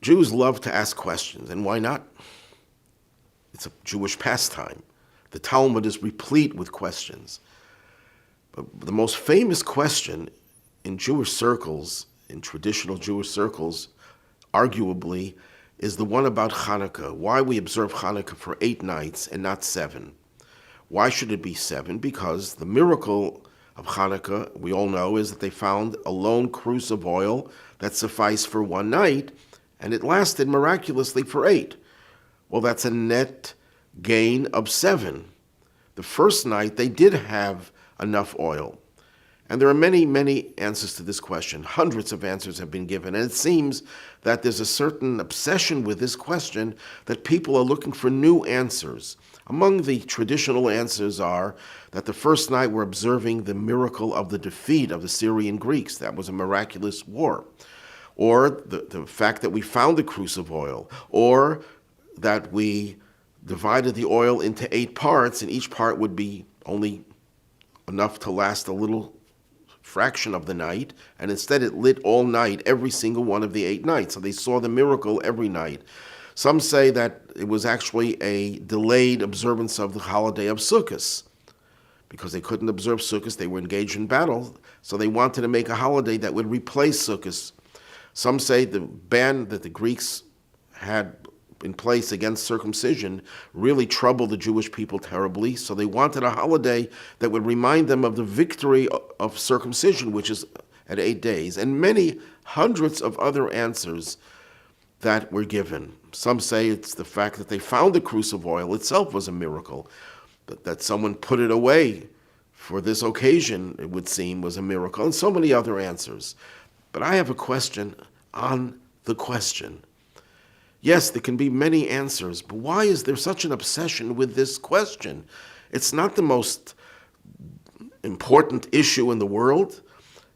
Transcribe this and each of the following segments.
Jews love to ask questions, and why not? It's a Jewish pastime. The Talmud is replete with questions. But the most famous question in Jewish circles, in traditional Jewish circles, arguably, is the one about Hanukkah. Why we observe Hanukkah for 8 nights and not 7. Why should it be 7? Because the miracle of Hanukkah, we all know, is that they found a lone cruse of oil that sufficed for 1 night, and it lasted miraculously for 8. Well, that's a net gain of 7. The first night, they did have enough oil. And there are many, many answers to this question. Hundreds of answers have been given. And it seems that there's a certain obsession with this question that people are looking for new answers. Among the traditional answers are that the first night we're observing the miracle of the defeat of the Syrian Greeks. That was a miraculous war. Or the fact that we found the cruse of oil. Or that we divided the oil into 8 parts, and each part would be only enough to last a little fraction of the night, and instead it lit all night, every single one of the 8 nights. So they saw the miracle every night. Some say that it was actually a delayed observance of the holiday of Sukkot. Because they couldn't observe Sukkot, they were engaged in battle, so they wanted to make a holiday that would replace Sukkot. Some say the ban that the Greeks had in place against circumcision really troubled the Jewish people terribly, so they wanted a holiday that would remind them of the victory of circumcision, which is at 8 days, and many hundreds of other answers that were given. Some say it's the fact that they found the cruse of oil itself was a miracle, but that someone put it away for this occasion, it would seem, was a miracle, and so many other answers. But I have a question on the question. Yes, there can be many answers, but why is there such an obsession with this question? It's not the most important issue in the world,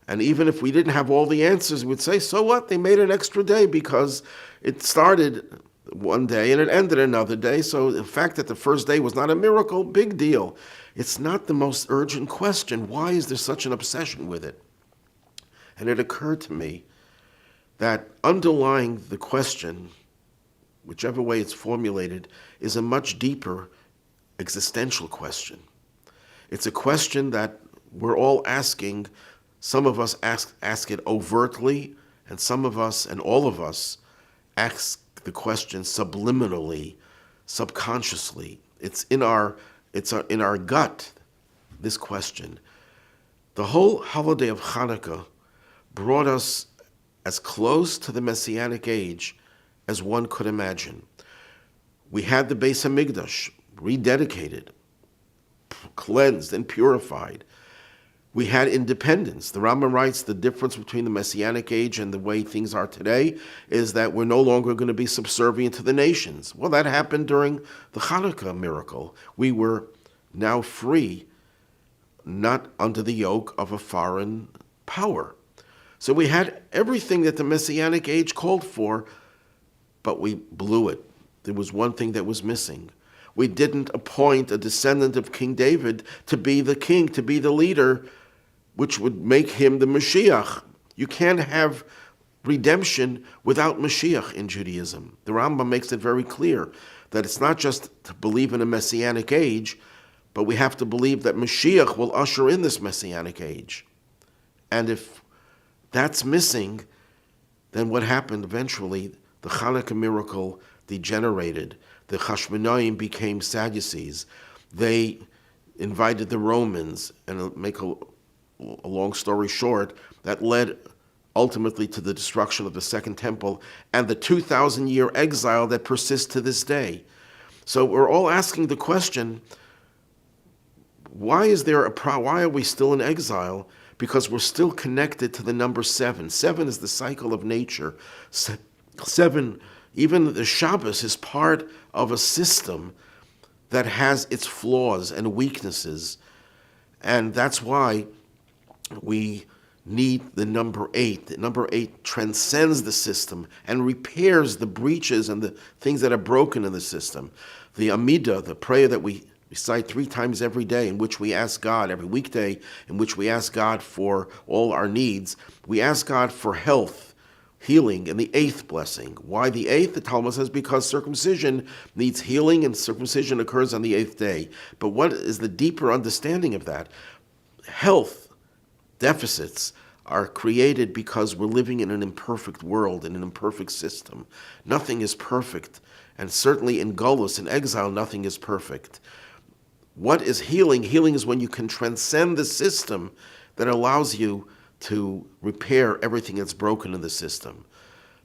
and even if we didn't have all the answers, we'd say, so what? They made an extra day because it started one day and it ended another day, so the fact that the first day was not a miracle, big deal. It's not the most urgent question. Why is there such an obsession with it? And it occurred to me that underlying the question, whichever way it's formulated, is a much deeper existential question. It's a question that we're all asking. Some of us ask it overtly, and some of us, and all of us, ask the question subliminally, subconsciously. It's in our gut, this question. The whole holiday of Hanukkah brought us as close to the Messianic age as one could imagine. We had the Beis HaMikdash rededicated, cleansed and purified. We had independence. The Rambam writes the difference between the Messianic age and the way things are today is that we're no longer going to be subservient to the nations. Well, that happened during the Hanukkah miracle. We were now free, not under the yoke of a foreign power. So we had everything that the Messianic age called for, but we blew it. There was one thing that was missing. We didn't appoint a descendant of King David to be the king, to be the leader, which would make him the Mashiach. You can't have redemption without Mashiach in Judaism. The Rambam makes it very clear that it's not just to believe in a Messianic age, but we have to believe that Mashiach will usher in this Messianic age. And if that's missing, then what happened eventually? The Hanukkah miracle degenerated. The Hashmonaim became Sadducees. They invited the Romans, and to make a long story short, that led ultimately to the destruction of the Second Temple and the 2,000-year exile that persists to this day. So we're all asking the question, why are we still in exile? Because we're still connected to the number 7. 7 is the cycle of nature. 7, even the Shabbos, is part of a system that has its flaws and weaknesses. And that's why we need the number 8. The number 8 transcends the system and repairs the breaches and the things that are broken in the system. The Amidah, the prayer that we recite 3 times every day, in which we ask God, every weekday, in which we ask God for all our needs. We ask God for health, healing in the eighth blessing. Why the eighth? The Talmud says because circumcision needs healing and circumcision occurs on the eighth day. But what is the deeper understanding of that? Health deficits are created because we're living in an imperfect world, in an imperfect system. Nothing is perfect. And certainly in Golus, in exile, nothing is perfect. What is healing? Healing is when you can transcend the system that allows you to repair everything that's broken in the system.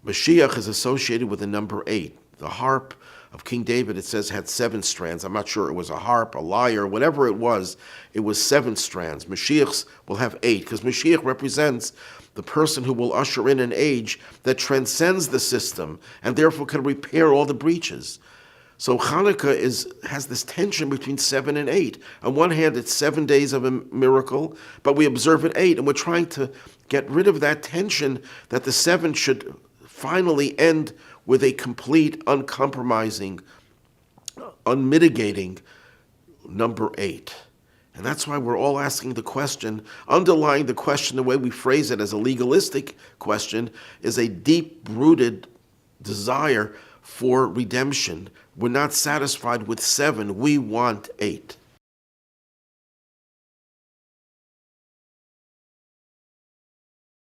Mashiach is associated with the number 8. The harp of King David, it says, had 7 strands. I'm not sure it was a harp, a lyre, whatever it was 7 strands. Mashiach's will have 8, because Mashiach represents the person who will usher in an age that transcends the system and therefore can repair all the breaches. So Hanukkah has this tension between 7 and 8. On one hand, it's 7 days of a miracle, but we observe it 8, and we're trying to get rid of that tension that the 7 should finally end with a complete, uncompromising, unmitigating number 8. And that's why we're all asking the question, underlying the question, the way we phrase it as a legalistic question, is a deep-rooted desire for redemption. We're not satisfied with 7, we want 8.